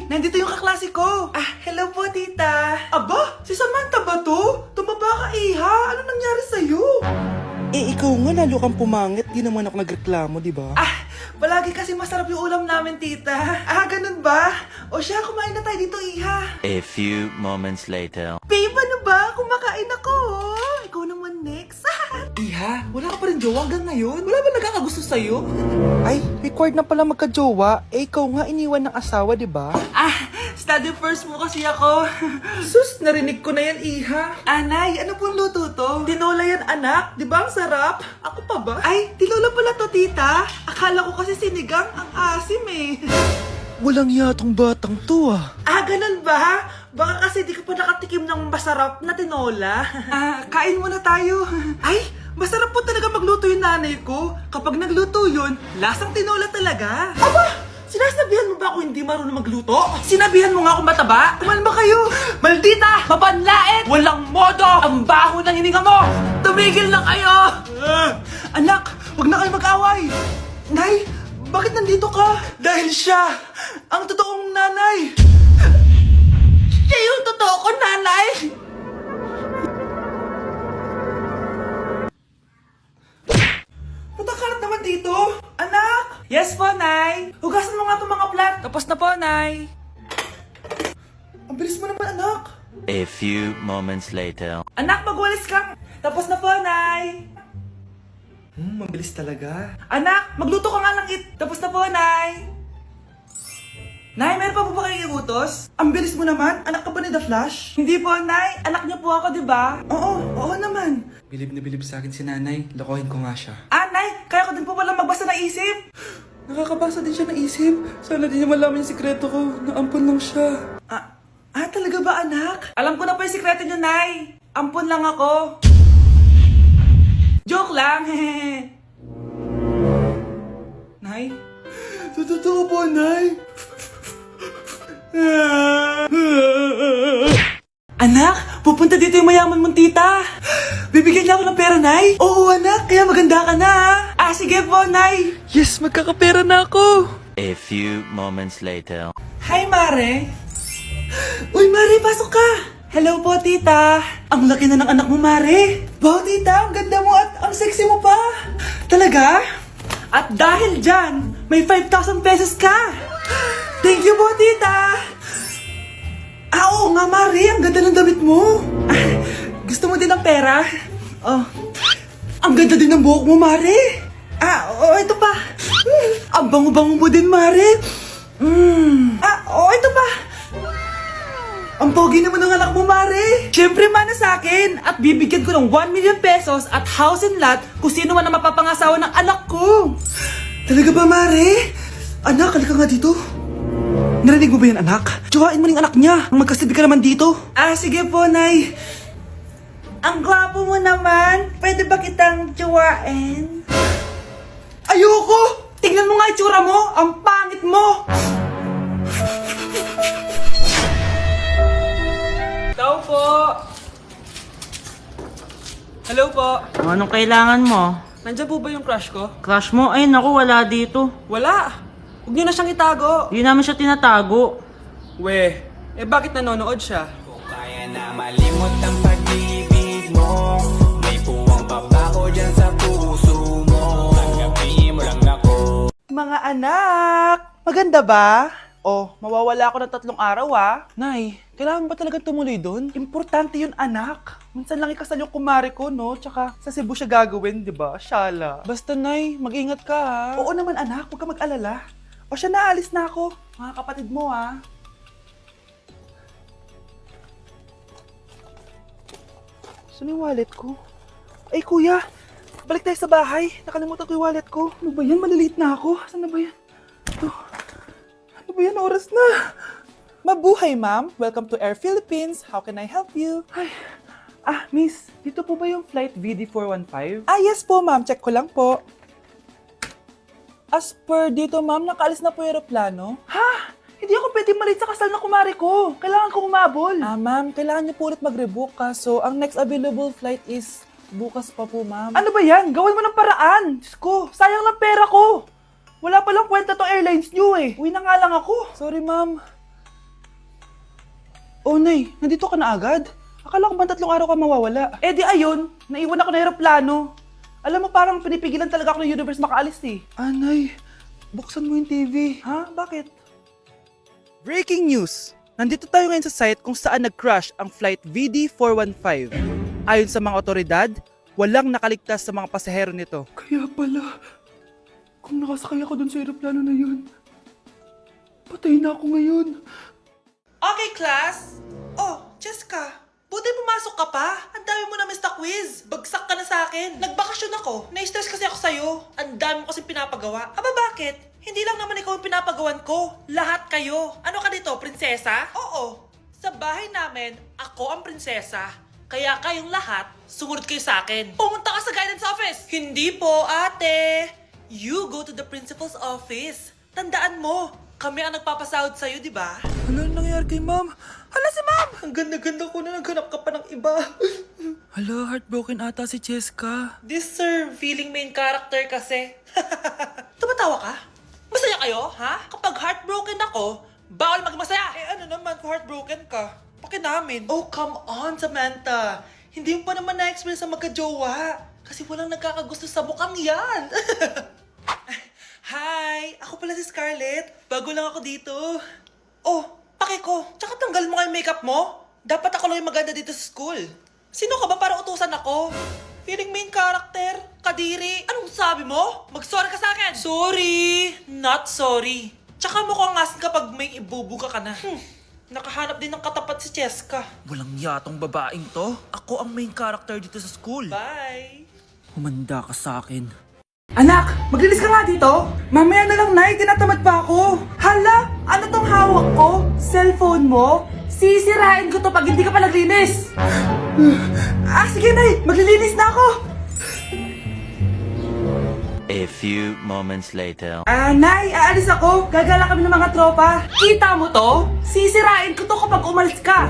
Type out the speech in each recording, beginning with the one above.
Nandito yung kaklase ko. Hello po, tita. Aba, si Samantha ba to? Tumaba ka, Iha. Ano nangyari sa'yo? Ikaw nga lalo kang pumangit. Di naman ako nagreklamo, di ba? Palagi kasi masarap yung ulam namin, tita. Ganun ba? O siya, kumain na tayo dito, Iha. A few moments later. Babe, ano ba? Kumakain ako. Ikaw naman next. Iha, wala ka pa rin jowa hanggang ngayon? Wala ba nagkakagusto sa'yo? Ay, required na pala magka-jowa. Ikaw nga iniwan ng asawa, di ba? Study first mo kasi ako. Sus, narinig ko na yan, Iha. Anay, ano pong luto to? Tinola yan, anak. Di ba ang sarap? Ako pa ba? Ay, tinola pala to, tita. Akala ko kasi sinigang ang asim eh. Walang yatong batang to Ganun ba? Baka kasi di ka pa nakatikim ng masarap na tinola. Kain muna tayo. Ay, masarap po talaga magluto yung nanay ko. Kapag nagluto yun, lasang tinola talaga. Aba! Sinasabihan mo ba ako hindi marunong magluto? Sinabihan mo nga ako mataba? Kumalma kayo! Maldita! Mapanlait! Walang modo! Ang baho ng hininga mo! Tumigil na kayo! Anak, wag na kayo mag-away! Nay, bakit nandito ka? Dahil siya, ang totoong nanay! Siya yung totoo ko, nanay! Matakalat naman dito! Anak! Yes po, Nay! Hugasan mo nga itong mga plat! Tapos na po, Nay! Ang bilis mo naman, anak! A few moments later. Anak, magwalis ka! Tapos na po, Nay! Mabilis talaga. Anak, magluto ka nga ng Tapos na po, Nay! Nay, meron pa po ba kayong iutos? Ang bilis mo naman. Anak ka ba ni The Flash? Hindi po, Nay. Anak niyo po ako, di ba? Oo naman. Bilib na bilib sa akin si nanay. Lokohin ko nga siya. Nay, kaya ko din po pala magbasa ng isip. Nakakabasa din siya ng isip. Sana din niya malaman yung sikreto ko. Naampon lang siya. Talaga ba, anak? Alam ko na po yung sikreto niyo, Nay. Ampon lang ako. Joke lang, hehe. Nay? Sa totoo po, Nay. Anak, pupunta dito yung mayaman mong tita. Bibigyan niya ako ng pera, Nay. Oo, anak, kaya maganda ka na. Sige po, Nay. Yes, magkakapera na ako. A few moments later. Hi, Mare. Uy, Mare, pasok ka. Hello po, tita. Ang laki na ng anak mo, Mare. Wow, tita, ang ganda mo at ang sexy mo pa. Talaga? At dahil dyan, may 5,000 pesos ka. Thank you po, tita. Oo nga, Mare, ang ganda ng damit mo. Gusto mo din ng pera? Ang ganda din ng buhok mo, Mare. Ito pa. Ang bango-bango mo din, Mare. Ito pa. Ang pogi naman ng anak mo, Mare. Siyempre, mana sa akin. At bibigyan ko ng 1 million pesos at house and lot kung sino man ang mapapangasawa ng anak ko. Talaga ba, Mare? Anak, halika nga dito. Narinig mo ba yan, anak? Tsuhain mo ng anak niya. Ang magkasabi ka naman dito. Sige po, Nay. Ang gwapo mo naman. Pwede ba kitang tsuhain? Ayoko! Tingnan mo nga itsura mo. Ang pangit mo. Tao po. Hello po. Anong kailangan mo? Nandiyan po ba yung crush ko? Crush mo? Ay, naku, wala dito. Wala. Huwag niyo na siyang itago. Di namin siya tinatago. Bakit nanonood siya? Kaya na malimot ang pag-ibig mo. May puwang papako dyan sa puso mo. Tanggapin mo lang ako. Mga anak! Maganda ba? Mawawala ako ng 3 araw Nay, kailangan ba talaga tumuloy doon? Importante yun, anak. Minsan lang ikasal yung kumare ko, no? Tsaka sa Cebu siya gagawin, di ba? Shala. Basta, Nay, mag-ingat ka, ha? Oo naman, anak. Huwag ka mag-alala. Siya, naalis na ako. Mga kapatid mo, Saan yung wallet ko? Ay, kuya! Balik tayo sa bahay. Nakalimutan ko yung wallet ko. Ano ba yan? Maliliit na ako. Saan na ba yan? Ano ba yan? Oras na. Mabuhay, ma'am. Welcome to Air Philippines. How can I help you? Ay. Miss. Dito po ba yung flight VD415? Yes po, ma'am. Check ko lang po. As per dito, ma'am, nakaalis na po yung aeroplano. Hindi ako pwede malit sa kasal na kumari ko. Kailangan ko umabol. Ma'am, kailangan niyo po ulit mag-rebook So, ang next available flight is bukas pa po, ma'am. Ano ba yan? Gawin mo ng paraan. Diyos ko, sayang lang pera ko. Wala palang kwenta tong airlines niyo Uwi na nga lang ako. Sorry, ma'am. Oh, Nay, nandito ka na agad? Akala ko ba 3 araw ka mawawala? Eh di ayun, naiwan ako ng aeroplano. Alam mo, parang pinipigilan talaga ako ng universe makaalis eh. Nay, buksan mo yung TV. Ha? Bakit? Breaking news! Nandito tayo ngayon sa site kung saan nag-crash ang flight VD415. Ayon sa mga otoridad, walang nakaligtas sa mga pasahero nito. Kaya pala, kung nakasakay ako dun sa aeroplano na yun, patay na ako ngayon. Okay, class. Oh, Jessica, buti pumasok ka pa. Ang dami mo na miss na quiz. Bagsak ka na sa akin. Nagbakasyon ako. Na-stress kasi ako sa'yo. Ang dami mo kasi pinapagawa. Aba, bakit? Hindi lang naman ikaw ang pinapagawan ko. Lahat kayo. Ano ka dito, prinsesa? Oo. Sa bahay namin, ako ang prinsesa. Kaya kayong lahat, sumunod kayo sa akin. Pumunta ka sa guidance office. Hindi po, ate. You go to the principal's office. Tandaan mo, kami ang nagpapasahod sa'yo, di ba? Ano nangyayari kay ma'am? Hala si ma'am! Ang ganda-ganda ko na naghanap ka pa ng iba. Hala, heartbroken ata si Cheska. This sir, feeling main character kasi. Tumatawa ka? Masaya kayo, ha? Kapag heartbroken ako, bawal maging masaya. Eh ano naman kung heartbroken ka? Pakinamin. Oh, come on, Samantha. Hindi mo pa naman na-experience sa magka-jowa. Kasi walang nagkakagusto sa mukhang yan. Hi! Ako pala si Scarlett. Bago lang ako dito. Oh, pake ko. Tsaka tanggal mo nga yung makeup mo. Dapat ako lang yung maganda dito sa school. Sino ka ba para utusan ako? Feeling main character? Kadiri? Anong sabi mo? Mag-sorry ka sa akin! Sorry! Not sorry. Tsaka mukhang asin kapag may ibubuga ka na. Nakahanap din ng katapat si Cheska. Walang yatong babaeng to. Ako ang main character dito sa school. Bye! Humanda ka sa akin. Anak, maglinis ka nga dito. Mamaya na lang, Nay. Tinatamad pa ako. Hala, ano tong hawak ko? Cellphone mo? Sisirain ko to pag hindi ka pa naglinis. Sige, Nay. Maglilinis na ako. A few moments later. Nay, aalis ako. Gagala kami ng mga tropa. Kita mo to? Sisirain ko to kapag umalis ka.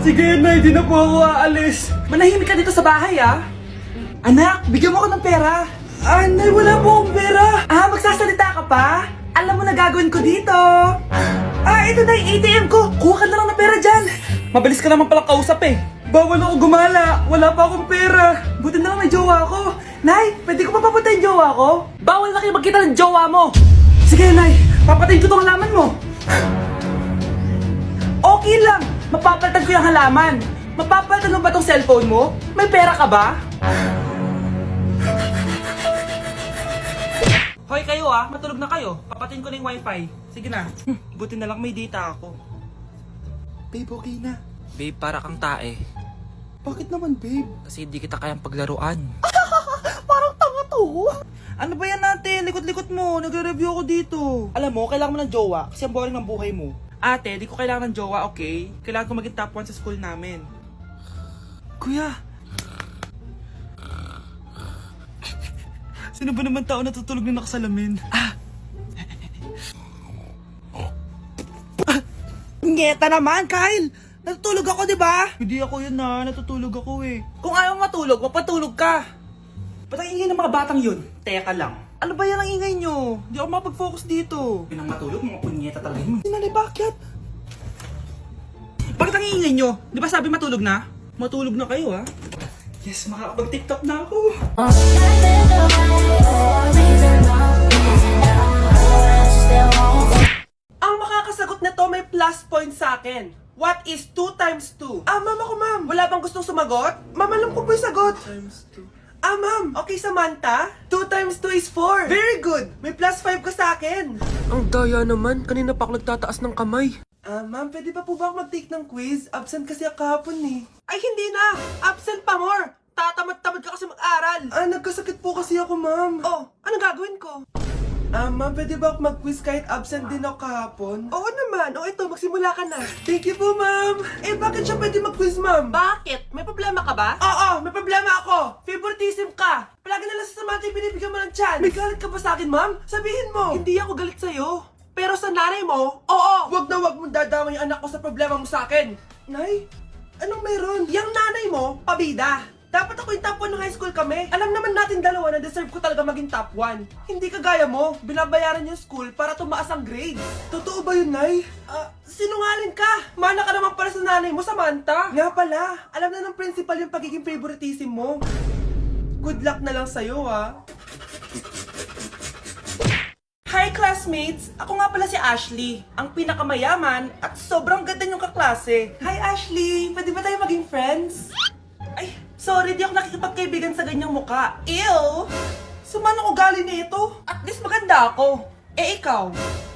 Sige, Nay. Di na po ako aalis. Manahimik ka dito sa bahay, ah. Anak, bigyan mo ko ng pera. Nay, wala po akong pera. Magsasalita ka pa? Alam mo na gagawin ko dito. Ito na yung ATM ko. Kuha ka na lang ng pera dyan. Mabilis ka naman palang kausap eh. Bawal ako gumala. Wala pa akong pera. Buti na lang may jowa ko. Nay, pwede ko pa papunta yung jowa ko? Bawal na kayo magkita ng jowa mo. Sige, Nay. Papatayin ko tong halaman mo. Okay lang. Mapapalitan ko yung halaman. Mapapalitan mo ba tong cellphone mo? May pera ka ba? Hoy kayo matulog na kayo. Papatin ko na yung wifi. Sige na. Buti na lang may data ako. Babe, okay na. Babe, para kang tae. Bakit naman, babe? Kasi hindi kita kayang paglaruan. Parang tanga to. Ano ba yan natin? Likot-likot mo. Nagre-review ako dito. Alam mo, kailangan mo ng jowa kasi ang boring ng buhay mo. Ate, di ko kailangan ng jowa, okay? Kailangan ko maging top 1 sa school namin. Kuya! Sino ba naman tao natutulog na nakasalamin? Ngeta naman, Kyle! Natutulog ako, di ba? Hindi ako yun natutulog ako eh. Kung ayaw matulog, mapatulog ka. Ba't ang ingay ng mga batang yun? Teka lang. Ano ba yan ang ingay nyo? Hindi ako makapag-focus dito. Yun ang matulog, mga punyeta talaga yun. Sinali, bakit? Bakit ang ingay nyo? Di ba sabi matulog na? Matulog na kayo Yes, makakapag-tiktok na ako. Ang makakasagot na to may plus point sa akin. What is 2 times 2? Ma'am ako, ma'am. Wala bang gustong sumagot? Ma'am, alam ko po yung sagot. 2 times 2. Ma'am. Okay, Samantha. 2 times 2 is 4. Very good. May plus 5 ka sa akin. Ang daya naman. Kanina pa ako nagtataas ng kamay. Ma'am, pwede pa po ba ako mag-take ng quiz? Absent kasi ako kahapon eh. Ay, hindi na! Absent pa more! Tatamad-tamad ka kasi mag-aral! Nagkasakit po kasi ako, ma'am. Oh, anong gagawin ko? Ma'am, pwede ba ako mag-quiz kahit absent din ako kahapon? Oo naman. Ito, magsimula ka na. Thank you po, ma'am. Bakit siya pwede mag-quiz, ma'am? Bakit? May problema ka ba? Oo, may problema ako. Favoritism ka. Palagi na lang sa Samantha yung binibigyan mo ng chance. May galit ka ba sa akin, ma'am? Sabihin mo. Hindi ako galit sa'yo. Pero sa nanay mo, oo! Wag na wag mong dadama yung anak ko sa problema mo sa akin. Nay, anong meron? Yang nanay mo, pabida. Dapat ako yung top 1 ng high school kami. Alam naman natin dalawa na deserve ko talaga maging top 1. Hindi kagaya mo, binabayaran yung school para tumaas ang grade. Totoo ba yun, Nay? Sinungaling sinungaling ka! Mana ka naman pala sa nanay mo, Samantha! Nga pala, alam na ng principal yung pagiging favoritism mo. Good luck na lang sa'yo, ha? Hi, classmates! Ako nga pala si Ashley, ang pinakamayaman at sobrang ganda niyong kaklase. Hi, Ashley! Pwede ba tayo maging friends? Ay, sorry, di ako nakikipagkaibigan sa ganyang muka. Ew! Sumanong ugali nito. At least maganda ako. Eh, ikaw?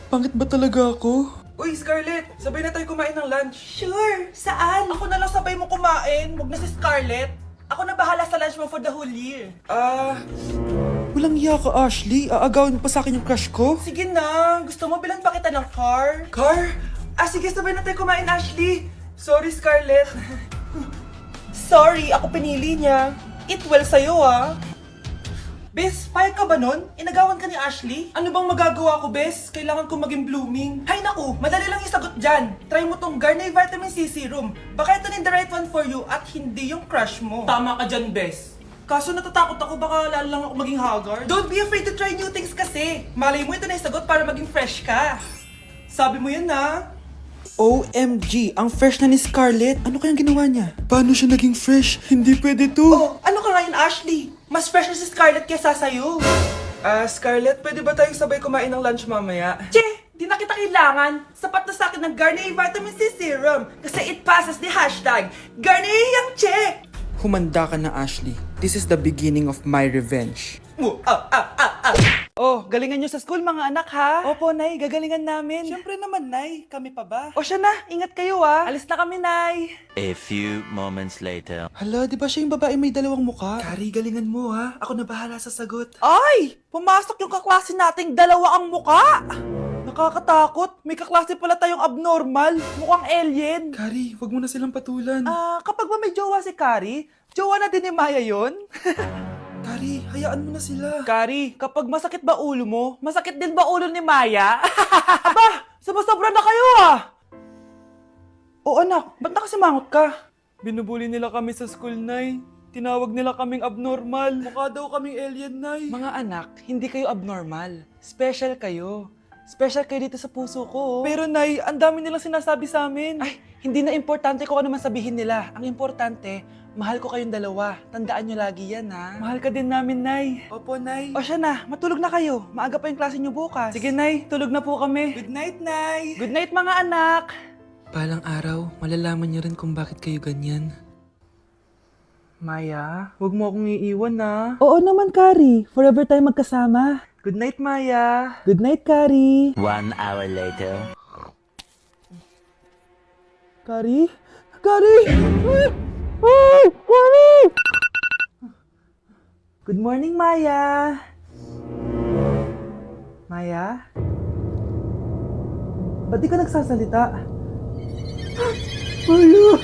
Pangit ba talaga ako? Uy, Scarlett! Sabay na tayo kumain ng lunch. Sure! Saan? Ako na lang sabay mo kumain. Huwag na si Scarlett. Ako na bahala sa lunch mo for the whole year. Walang iya ka, Ashley. Aagawin mo pa sa akin yung crush ko? Sige na. Gusto mo bilan pa kita ng car? Car? Sige, sabay na tayo kumain, Ashley. Sorry, Scarlett. Sorry, ako pinili niya. Eat well sa'yo, ah. Bes, payag ka ba nun? Inagawan ka ni Ashley? Ano bang magagawa ko, Bes? Kailangan ko maging blooming. Hay naku, madali lang isagot dyan. Try mo tong Garnier Vitamin C Serum. Baka ito na yung the right one for you at hindi yung crush mo. Tama ka dyan, Bes. Kaso natatakot ako, baka lalo lang ako maging haggard. Don't be afraid to try new things kasi. Malay mo ito na yung sagot para maging fresh ka. Sabi mo yun na. OMG, ang fresh na ni Scarlett. Ano kayang ginawa niya? Paano siya naging fresh? Hindi pwede to. Oh, ano ka ngayon, Ashley? Mas fresh na si Scarlett kesa sa'yo. Scarlett, pwede ba tayong sabay kumain ng lunch mamaya? Che, di na kita kailangan. Sapat na sa akin ng Garnier Vitamin C Serum. Kasi it passes the hashtag Garnier yang Che. Humanda ka na, Ashley. This is the beginning of my revenge. Oh, galingan nyo sa school mga anak ha? Opo, Nay, gagalingan namin. Siyempre naman, Nay. Kami pa ba? O siya na, ingat kayo ha. Alis na kami, Nay. A few moments later. Hala, di ba siya yung babae may dalawang muka? Kari, galingan mo ha. Ako na bahala sa sagot. Ay! Pumasok yung kaklase nating dalawa ang muka! Nakakatakot. May kaklase pala tayong abnormal. Mukhang alien. Kari, wag mo na silang patulan. Kapag ba may jowa si Kari, jowa na din ni Maya yon? Kari, hayaan mo na sila. Kari, kapag masakit ba ulo mo, masakit din ba ulo ni Maya? Aba, sumasobra na kayo ah! O anak, ba't nakasimangot ka? Binubuli nila kami sa school, Nay. Tinawag nila kaming abnormal. Mukha daw kaming alien, Nay. Mga anak, hindi kayo abnormal. Special kayo. Special kayo dito sa puso ko. Pero, Nay, ang dami nilang sinasabi sa amin. Ay, hindi na importante kung ano man sabihin nila. Ang importante, mahal ko kayong dalawa. Tandaan nyo lagi yan, ha? Mahal ka din namin, Nay. Opo, Nay. O siya na, matulog na kayo. Maaga pa yung klase nyo bukas. Sige, Nay, tulog na po kami. Good night, Nay. Good night, mga anak. Palang araw, malalaman niyo rin kung bakit kayo ganyan. Maya, huwag mo akong iiwan, na. Oo naman, Kari. Forever tayo magkasama. Good night, Maya. Good night, Kari. 1 hour later. Kari? Kari! Ay! Kari! Good morning, Maya. Maya? Ba't di ka nagsasalita? Maya!